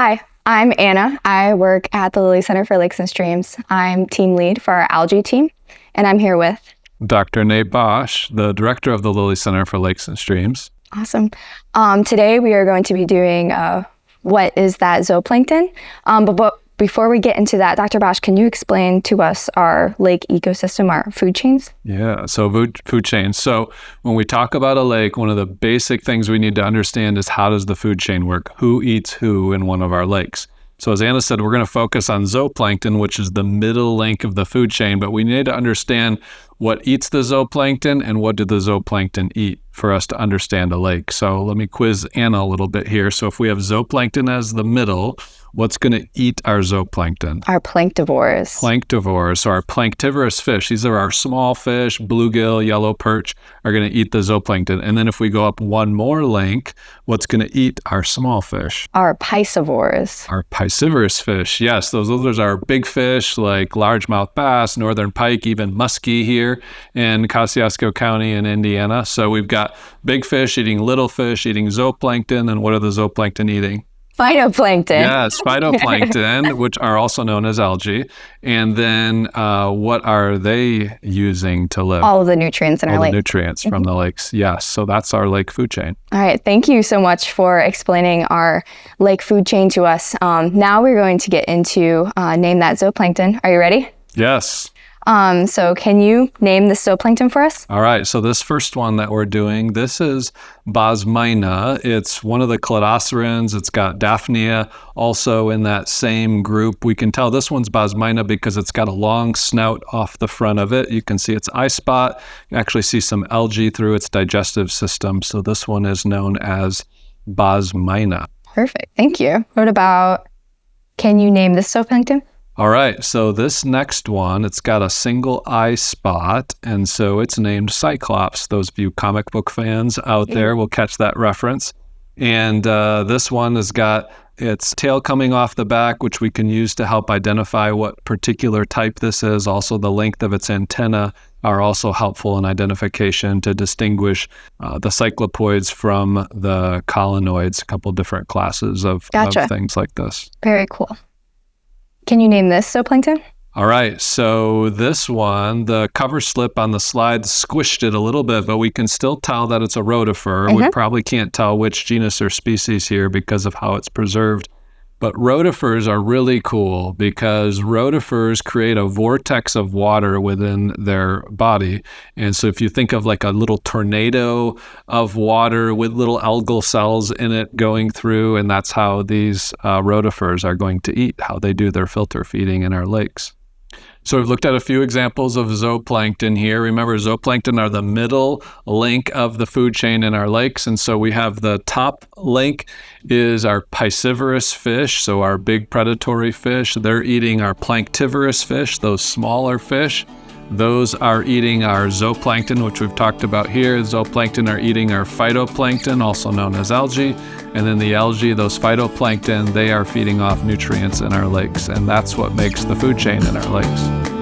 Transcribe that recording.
Hi, I'm Anna. I work at the Lilly Center for Lakes and Streams. I'm team lead for our algae team, and I'm here with Dr. Nate Bosch, the director of the Lilly Center for Lakes and Streams. Awesome. Today we are going to be doing what is that zooplankton? But before we get into that, Dr. Bosch, can you explain to us our lake ecosystem, our food chains? Yeah, so food chains. So when we talk about a lake, one of the basic things we need to understand is how does the food chain work? Who eats who in one of our lakes? So as Anna said, we're going to focus on zooplankton, which is the middle link of the food chain, but we need to understand what eats the zooplankton and what do the zooplankton eat for us to understand a lake. So let me quiz Anna a little bit here. So if we have zooplankton as the middle, what's going to eat our zooplankton? Our planktivores. Planktivores. So our planktivorous fish, these are our small fish, bluegill, yellow perch, are going to eat the zooplankton. And then if we go up one more link, what's going to eat our small fish? Our piscivores. Our piscivorous fish. Yes, those are big fish like largemouth bass, northern pike, even muskie here in Kosciuszko County in Indiana. So we've got big fish eating little fish, eating zooplankton. And what are the zooplankton eating? Phytoplankton. Yes, phytoplankton, which are also known as algae. And then what are they using to live? All of the nutrients in our lake. All the nutrients from the lakes. Yes, so that's our lake food chain. All right, thank you so much for explaining our lake food chain to us. Now we're going to get into name that zooplankton. Are you ready? Yes. So can you name the zooplankton for us? All right, so this first one that we're doing, this is Bosmina. It's one of the cladocerans. It's got Daphnia also in that same group. We can tell this one's Bosmina because it's got a long snout off the front of it. You can see its eye spot. You actually see some algae through its digestive system. So this one is known as Bosmina. Perfect, thank you. What about, can you name this zooplankton? All right, so this next one, it's got a single eye spot, and so it's named Cyclops. Those of you comic book fans out there will catch that reference. And this one has got its tail coming off the back, which we can use to help identify what particular type this is. Also, the length of its antenna are also helpful in identification to distinguish the cyclopoids from the colonoids, a couple different classes of things like this. Very cool. Can you name this zooplankton? All right, so this one, the cover slip on the slide squished it a little bit, but we can still tell that it's a rotifer. We probably can't tell which genus or species here because of how it's preserved. But rotifers are really cool because rotifers create a vortex of water within their body. And so if you think of like a little tornado of water with little algal cells in it going through, and that's how these rotifers are going to eat, how they do their filter feeding in our lakes. So we've looked at a few examples of zooplankton here. Remember, zooplankton are the middle link of the food chain in our lakes. And so we have the top link is our piscivorous fish, so our big predatory fish. They're eating our planktivorous fish, those smaller fish. Those are eating our zooplankton, which we've talked about here. Zooplankton are eating our phytoplankton, also known as algae. And then the algae, those phytoplankton, they are feeding off nutrients in our lakes. And that's what makes the food chain in our lakes.